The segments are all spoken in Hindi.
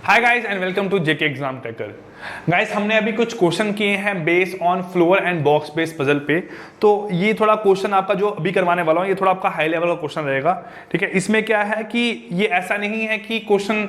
Hi guys and welcome to JK exam taker. Guys हमने अभी कुछ क्वेश्चन किए हैं based on floor and box based puzzle पे। तो ये थोड़ा क्वेश्चन आपका जो अभी करवाने वाला हूँ ये थोड़ा आपका हाई लेवल का क्वेश्चन रहेगा। ठीक है, इसमें क्या है कि ये ऐसा नहीं है कि क्वेश्चन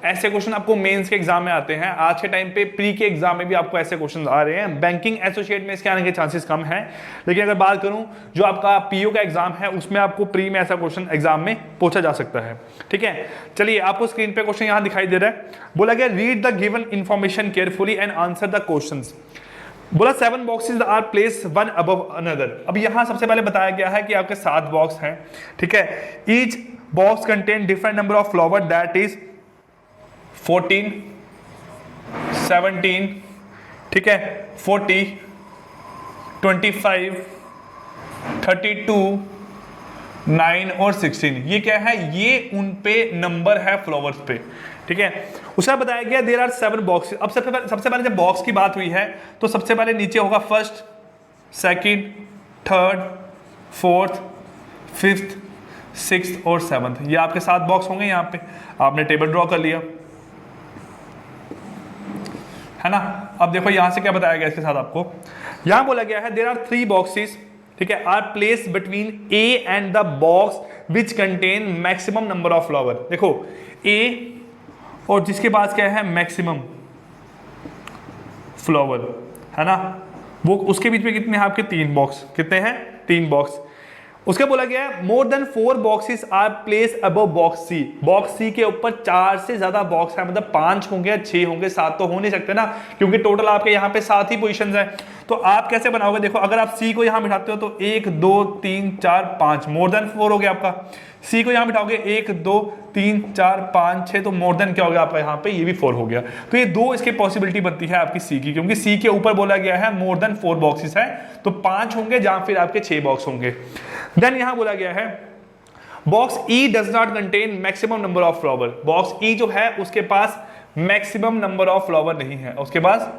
ऐसे क्वेश्चन आपको मेंस के एग्जाम में आते हैं। आज के टाइम पे प्री के एग्जाम में भी आपको ऐसे क्वेश्चन आ रहे हैं। बैंकिंग एसोसिएट में इसके आने के चांसेस कम है, लेकिन अगर बात करूं जो आपका पीओ का एग्जाम है उसमें आपको प्री में ऐसा क्वेश्चन एग्जाम में पूछा जा सकता है। ठीक है, चलिए आपको स्क्रीन पे क्वेश्चन यहां दिखाई दे रहा है। बोला गया read the given information carefully and answer the questions. बोला 7 boxes are place one above another. अब यहां सबसे पहले बताया गया है कि आपके 7 बॉक्स हैं। ठीक है, each box contain different number of flower that is 14, 17, ठीक है, 40, 25, 32, 9 और 16। ये क्या है? ये उन पे नंबर है फ्लावर्स पे। ठीक है, उसका बताया गया देयर आर 7 बॉक्स। अब सबसे पहले जब बॉक्स की बात हुई है तो सबसे पहले नीचे होगा first, second, third, fourth, fifth, sixth और 7th। ये आपके 7 बॉक्स होंगे। यहाँ पे आपने टेबल ड्रॉ कर लिया है ना। अब देखो यहां से क्या बताया गया इसके साथ आपको। यहां बोला गया है देयर आर 3 बॉक्सेस, ठीक है, are place between A and the box which contain maximum number of flower. देखो ए और जिसके पास क्या है मैक्सिमम फ्लावर है ना, वो उसके बीच में कितने हैं आपके 3 बॉक्स। कितने हैं? 3 बॉक्स। उसके बोला गया है more than 4 boxes are place above box C. Box C के ऊपर 4 से ज्यादा बॉक्स है, मतलब 5 होंगे या 6 होंगे, 7 तो हो नहीं सकते ना, क्योंकि टोटल आपके यहाँ पे 7 ही पोजीशंस हैं। तो आप कैसे बनाओगे? देखो अगर आप सी को यहाँ बिठाते हो तो 1 2 3 4 5, मोर देन 4 हो गया आपका। सी को यहाँ बिठाओगे 1 2 3 4 5 6, तो मोर देन क्या हो गया आपका यहाँ पे? ये भी 4 हो गया। तो ये 2 इसकी पॉसिबिलिटी बनती है आपकी सी की, क्योंकि सी के ऊपर बोला गया है मोर देन 4 बॉक्सेस है, तो 5 होंगे या फिर आपके 6 बॉक्स होंगे। देन यहां बोला गया है box E does not contain maximum number of flower. Box E जो है उसके पास मैक्सिमम नंबर ऑफ फ्लावर नहीं है, उसके पास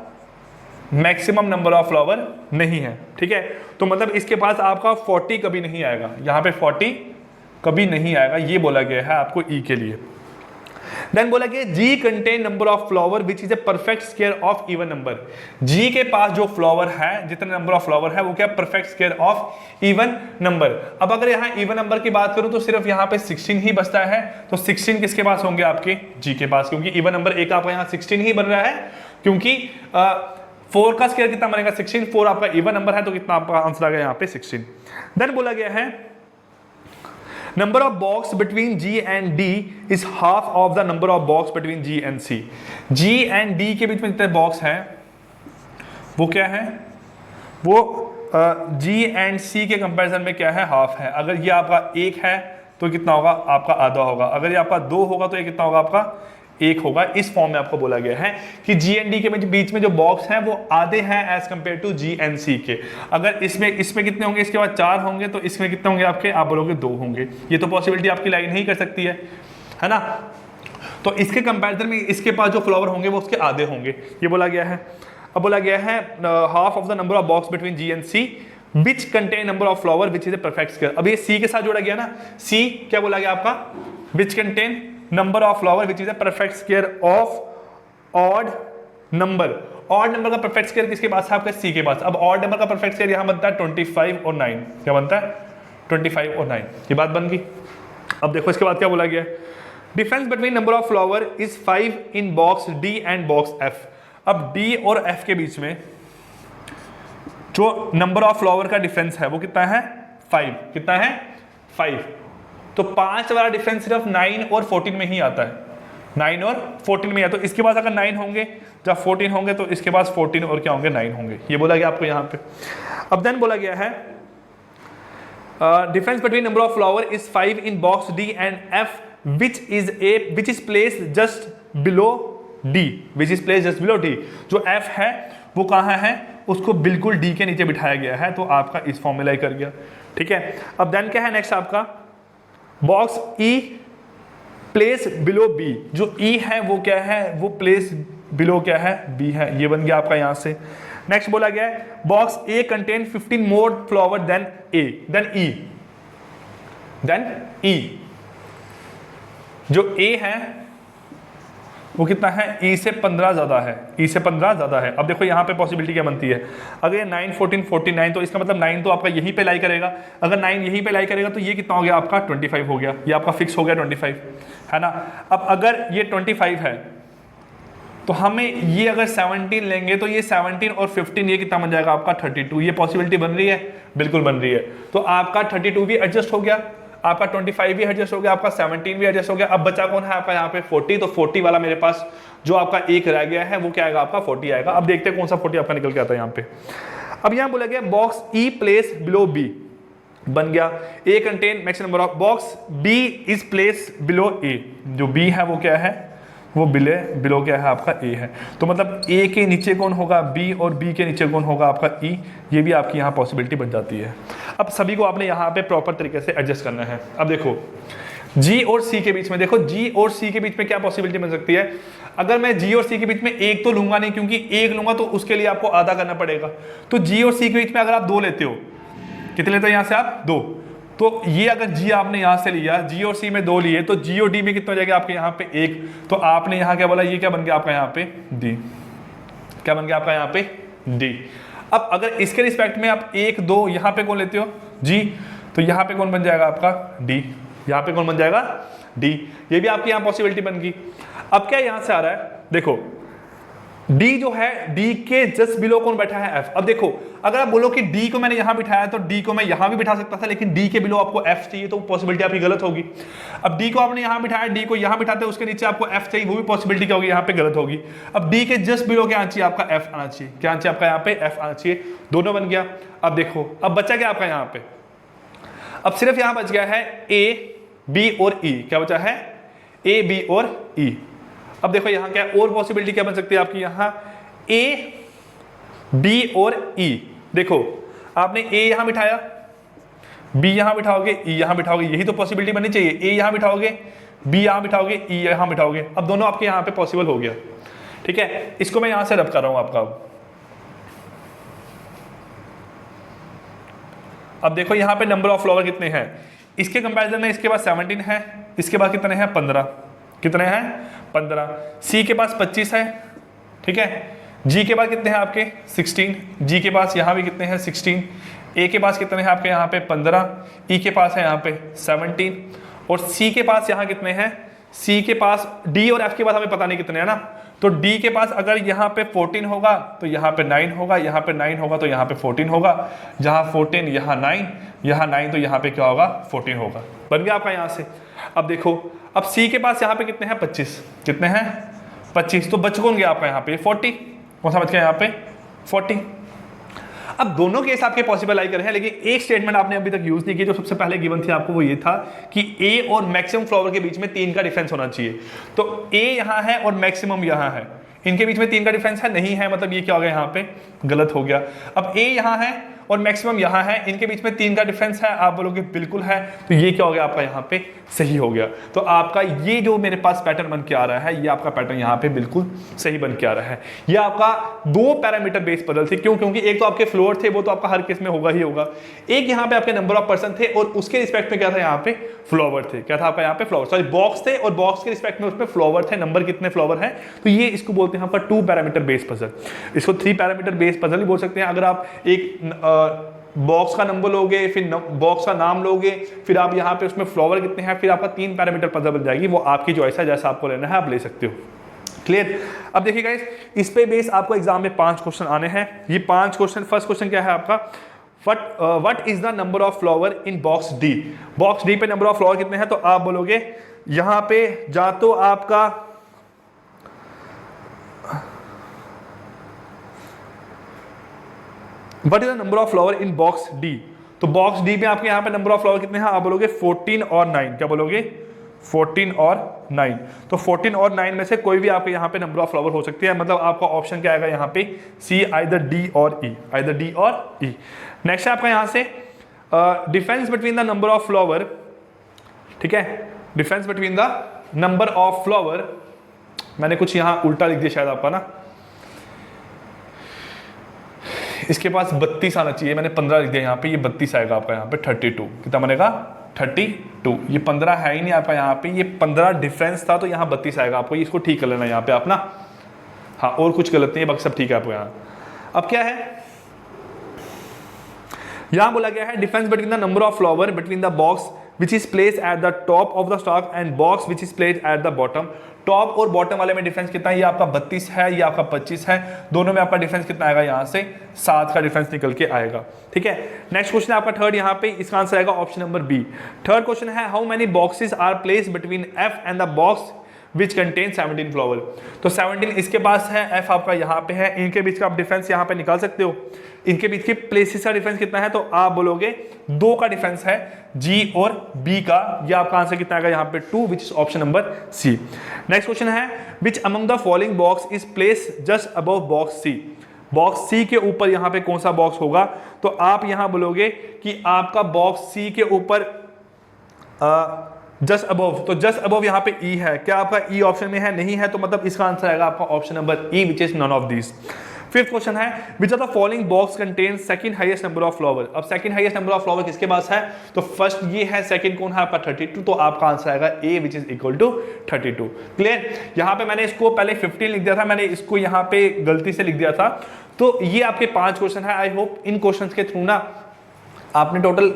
मैक्सिमम नंबर ऑफ फ्लावर नहीं है। ठीक है, तो मतलब इसके पास आपका 40 कभी नहीं आएगा, यहां पे 40 कभी नहीं आएगा, ये बोला गया है आपको ई के लिए। देन बोला गया G contain number of flower which is a perfect square of even number. G के पास जो फ्लावर है, जितने नंबर ऑफ फ्लावर है वो क्या? Perfect square of even number. अब अगर यहाँ इवन नंबर की बात करूं तो सिर्फ यहाँ पे 16 ही बचता है। तो 16 किसके पास होंगे? आपके जी के पास, क्योंकि इवन नंबर एक आपका यहाँ 16 ही बन रहा है, क्योंकि 4 का स्क्वायर कितना बनेगा? 16। 4 आपका इवन नंबर है, तो कितना आपका आंसर आ गया यहाँ पे? 16। देन बोला गया है number of box between G and D is half of the number of box between G and C। G and D के बीच में जितने बॉक्स हैं वो क्या है? वो G and C के कंपैरिजन में क्या है? हाफ है। अगर ये आपका 1 है तो कितना होगा? आपका आधा होगा। अगर ये आपका 2 होगा तो ये कितना होगा? आपका 1 होगा। इस फॉर्म में आपको बोला गया है कि जी एंड डी के बीच में जो बॉक्स हैं वो आधे हैं as compare to G and C के। अगर इसमें कितने होंगे? इसके बाद 4 होंगे, तो इसमें कितने होंगे आपके? आप बोलोगे 2 होंगे। ये तो पॉसिबिलिटी आपकी लाइन नहीं कर सकती है ना। तो इसके कंपैरिजन में इसके पास जो फ्लावर होंगे वो उसके आधे होंगे, ये बोला गया है। अब बोला गया है half of the number of box between G and C which contain number of flower which is a perfect square. अब ये सी के साथ जोड़ा गया ना, सी क्या बोला गया आपका? विच contain number of flower which is a perfect square of odd number. Odd number का परफेक्ट स्क्वायर किसके पास है? आपका सी के पास। अब ऑड नंबर का परफेक्ट स्क्वायर यहां बनता है 25 और 9। क्या बनता है? 25 और 9। ये बात बन गई। अब देखो इसके बाद क्या बोला गया? Difference between number of flower is 5 in box D and box F. अब डी और एफ के बीच में जो नंबर ऑफ फ्लावर का डिफरेंस है वो कितना है? 5। कितना है? 5। तो 5 वाला डिफरेंस सिर्फ 9 और 14 में ही आता है। 9 और 14 में आता है। तो इसके पास अगर 9 होंगे जब 14 होंगे तो इसके पास 14 और क्या होंगे? 9 होंगे। ये बोला गया आपको यहाँ पे। अब देन बोला गया है difference between number of flower is 5 in box D and F which is place just below D. Which is place just below D. जो एफ है वो कहाँ है? उसको बिल्कुल डी के नीचे बिठाया गया है, तो आपका इस फॉर्मूला कर गया। ठीक है, अब देन क्या है नेक्स्ट आपका? Box E place below B. जो ई है वो क्या है? वो प्लेस बिलो क्या है? बी है। ये बन गया आपका यहां से। नेक्स्ट बोला गया है box A contain 15 more flower then A then ई। जो ए है वो कितना है, ई से 15 ज़्यादा है, ई से 15 ज़्यादा है। अब देखो यहाँ पे पॉसिबिलिटी क्या बनती है, अगर ये 9, 14, 49, तो इसका मतलब 9 तो आपका यहीं पे लाई करेगा, अगर 9 यहीं पे लाई करेगा तो ये कितना हो गया आपका 25 हो गया, ये आपका फिक्स हो गया 25, है ना। अब अगर ये 25 है तो हमें ये अगर 17 लेंगे तो ये 17 और 15 ये कितना बन जाएगा आपका 32, ये पॉसिबिलिटी बन रही है, बिल्कुल बन रही है। तो आपका 32 भी एडजस्ट हो गया, आपका 25 भी एडजस्ट हो गया, आपका 17 भी एडजस्ट हो गया। अब बचा कौन है आपका यहाँ पे 40, तो 40 वाला मेरे पास जो आपका एक रह गया है वो क्या आएगा आपका 40 आएगा। अब देखते हैं कौन सा 40 आपका निकल के आता है यहाँ पे। अब यहाँ बोला गया box E place below B, बन गया A contain maximum number of, box B is place below A, जो बी है वो क्या है, वो बिलो क्या है आपका ए है। तो मतलब ए के नीचे कौन होगा बी, और बी के नीचे कौन होगा आपका ई, ये भी आपकी यहाँ पॉसिबिलिटी बन जाती है। अब सभी को आपने यहाँ पे प्रॉपर तरीके से एडजस्ट करना है। अब देखो जी और सी के बीच में, देखो जी और सी के बीच में क्या पॉसिबिलिटी बन सकती है, अगर मैं जी और सी के बीच में एक तो लूंगा नहीं, क्योंकि एक लूंगा तो उसके लिए आपको आधा करना पड़ेगा। तो जी और सी के बीच में अगर आप 2 लेते हो, कितने लेते हो यहाँ से आप 2, तो ये अगर जी आपने यहाँ से लिया, जी और सी में 2 लिए, तो जी और डी में कितना हो जाएगा आपके यहाँ पे 1, तो आपने यहाँ क्या बोला, ये क्या बन गया आपका यहाँ पे डी, क्या बन गया आपका यहाँ पे डी। अब अगर इसके रिस्पेक्ट में आप 1, 2 यहाँ पे कौन लेते हो जी, तो यहाँ पे कौन बन जाएगा आपका डी, यहाँ पे कौन बन जाएगा डी, ये भी आपकी यहाँ पॉसिबिलिटी बन गई। अब क्या यहाँ से आ रहा है, देखो D जो है D के जस्ट बिलो कौन बैठा है F। अब देखो अगर आप बोलो कि D को मैंने यहां बिठाया तो D को मैं यहां भी बिठा सकता था, लेकिन D के बिलो आपको F चाहिए, तो पॉसिबिलिटी आपकी गलत होगी। अब D को आपने यहां बिठाया, D को यहां बिठाते उसके नीचे आपको F चाहिए, वो भी पॉसिबिलिटी क्या होगी यहाँ पे गलत होगी। अब D के जस्ट बिलो क्या आना चाहिए आपका F आना चाहिए, क्या आना चाहिए आपका यहाँ पे F आना चाहिए, दोनों बन गया। अब देखो अब बचा क्या आपका यहाँ पे, अब सिर्फ यहाँ बच गया है A, B और E, क्या बचा है A, B और E। अब देखो यहाँ क्या और पॉसिबिलिटी क्या बन सकती है आपकी, यहाँ A, B और E। देखो आपने A यहाँ बिठाया, B यहाँ बिठाओगे, E यहाँ बिठाओगे, यही तो पॉसिबिलिटी बननी चाहिए, A यहाँ बिठाओगे, B यहाँ बिठाओगे, E यहाँ बिठाओगे। अब दोनों आपके यहाँ पे पॉसिबल हो गया, ठीक है। इसको मैं यहाँ से रब कर रहा हूँ आपका। अब देखो यहाँ पे नंबर ऑफ फ्लावर कितने हैं, इसके कंपैरिजन में इसके पास 17 है, इसके पास कितने हैं 15, कितने हैं 15, सी के पास 25 है, ठीक है, जी के पास कितने हैं आपके 16, जी के पास यहाँ भी कितने हैं 16, ए के पास कितने हैं आपके यहाँ पे 15, ई के पास है यहाँ पे 17, और सी के पास यहाँ कितने हैं, सी के पास डी और एफ के पास हमें पता नहीं कितने हैं ना, तो डी के पास अगर यहाँ पे 14 होगा तो यहाँ पे 9 होगा, यहाँ पे 9 होगा तो यहाँ पे 14 होगा, जहाँ 14 यहाँ 9, यहाँ 9 तो यहाँ पे क्या होगा 14 होगा, बन गया आपका यहाँ से। अब देखो अब सी के पास यहाँ पे कितने हैं 25, कितने हैं 25, तो बच कौन गया आपका यहाँ पे 40, कौन सा बच गया यहाँ पे 40। अब दोनों केस आपके पॉसिबल आई कर हैं, लेकिन एक स्टेटमेंट आपने अभी तक यूज नहीं की जो सबसे पहले गिवन थी आपको, वो ये था कि ए और मैक्सिमम फ्लावर के बीच में 3 का डिफरेंस होना चाहिए। तो ए यहाँ है और मैक्सिमम यहाँ है, इनके बीच में 3 का डिफरेंस है, नहीं है, मतलब ये क्या हो गया यहाँ पे गलत हो गया। अब ए यहाँ है और मैक्सिमम यहाँ है, इनके बीच में 3 का डिफरेंस है, आप बोलोगे बिल्कुल है, तो ये क्या हो गया आपका यहाँ पे सही हो गया। तो आपका ये जो मेरे पास पैटर्न बन के आ रहा है, ये आपका पैटर्न यहाँ पे बिल्कुल सही बन के आ रहा है। ये आपका 2 पैरामीटर बेस्ड पजल थे, क्यों, क्योंकि एक तो आपके फ्लोर थे, वो तो आपका हर केस में होगा ही होगा, एक यहाँ पे आपके नंबर ऑफ पर्सन थे और उसके रिस्पेक्ट में क्या था यहाँ पे फ्लावर थे, क्या था आपका यहाँ पे फ्लावर, सॉरी बॉक्स थे और बॉक्स के रिस्पेक्ट में उसमें फ्लावर थे, नंबर कितने फ्लावर है, तो ये इसको बोलते हैं आपका 2 पैरामीटर बेस्ड पजल। इसको 3 पैरामीटर बेस्ड पजल भी बोल सकते हैं। अगर आप एक बॉक्स का नंबर लोगे, फिर बॉक्स का नाम लोगे, फिर आप यहाँ पे उसमें फ्लावर कितने हैं, फिर आपका 3 पैरामीटर पजल बन जाएगी, वो आपकी चॉइस है, जैसा आपको लेना है आप ले सकते हो। क्लियर। अब देखिए गाइस, इस पे बेस आपको एग्जाम में 5 क्वेश्चन आने हैं। ये 5 क्वेश्चन, फर्स्ट क्वेश्चन क्या है आपका, what is the number of flower in box D. Box D पे नंबर ऑफ फ्लावर कितने हैं, तो आप बोलोगे यहां पे जा तो आपका what is the number of flower in box D, तो बॉक्स डी में आपके यहाँ पे नंबर ऑफ फ्लावर कितने हैं, आप बोलोगे 14 और 9, क्या बोलोगे 14 और 9, तो 14 और 9 में से कोई भी आपके यहाँ पे नंबर ऑफ फ्लावर हो सकती है, मतलब आपका ऑप्शन क्या आएगा यहाँ पे सी, आइदर डी और ई, आइदर डी और ई। नेक्स्ट है आपका यहाँ से difference between the number of flower, ठीक है, difference between the number of flower, मैंने कुछ यहाँ उल्टा लिख दिया शायद आपका ना, इसके पास 32 आना चाहिए, मैंने 15 लिख दिया यहाँ पे, ये 32 आएगा आपका यहाँ पे 32, कितना बनेगा 32, ये 15 है ही नहीं आपका यहाँ पे, ये 15 डिफरेंस था तो यहाँ 32 आएगा आपको, इसको ठीक कर लेना यहाँ पे आप ना। हाँ, और कुछ गलत नहीं है, बाकी सब ठीक है आपको यहाँ। अब क्या है, यहाँ बोला गया है difference between the number of flower between the box which is place at the top of the stock and box which is place at the bottom. Top और बॉटम वाले में डिफरेंस कितना है, ये आपका 32 है, ये आपका 25 है, दोनों में आपका डिफरेंस कितना आएगा, यहाँ से 7 का डिफरेंस निकल के आएगा। ठीक है, नेक्स्ट क्वेश्चन आपका थर्ड, यहाँ पे इसका आंसर आएगा option number B. Third question है how many boxes are place between F and the box which contain 17 flower. तो 17 इसके पास है, एफ आपका यहाँ पे है, इनके बीच का आप डिफरेंस यहाँ पे निकाल सकते हो। इनके बीच के प्लेसेस का डिफरेंस कितना है, तो आप बोलोगे 2 का डिफरेंस है जी और बी का, ये आपका आंसर कितना आएगा यहाँ पे 2, which is option number C. Next question है which among the following box is place just above box C. Box C के ऊपर यहाँ पे कौन सा बॉक्स होगा, तो आप यहाँ बोलोगे कि आपका बॉक्स सी के ऊपर जस्ट अबव, तो जस्ट अबव यहाँ पे ई है, क्या आपका ई ऑप्शन में है, नहीं है, तो मतलब इसका आंसर आएगा आपका option number E, which is none of this. Fifth question है which are the following box contain second highest number of flower. अब second highest number of flower किसके पास है, तो फर्स्ट ये है, सेकंड कौन है आपका 32, तो आपका आंसर आएगा A, which is equal to 32। Clear, यहाँ पे मैंने इसको पहले 15 लिख दिया था, मैंने इसको यहाँ पे गलती से लिख दिया था। तो ये आपके 5 क्वेश्चन है। आई होप इन क्वेश्चन के थ्रू ना आपने टोटल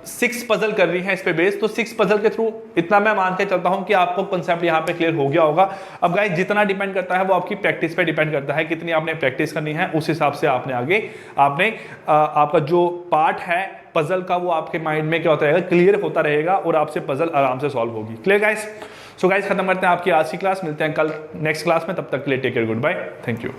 6 पजल कर रही है इस पे बेस, तो 6 पजल के थ्रू इतना मैं मान के चलता हूं कि आपको कंसेप्ट यहाँ पे क्लियर हो गया होगा। अब गाइस जितना डिपेंड करता है वो आपकी प्रैक्टिस पे डिपेंड करता है, कितनी आपने प्रैक्टिस करनी है, उस हिसाब से आपने आगे आपका जो पार्ट है पजल का वो आपके माइंड में क्या होता रहेगा, क्लियर होता रहेगा और आपसे पजल आराम से सॉल्व होगी। क्लियर गाइस, सो गाइस खत्म करते हैं आपकी आज की क्लास, मिलते हैं कल नेक्स्ट क्लास में, तब तक के लिए take care, good bye, thank you.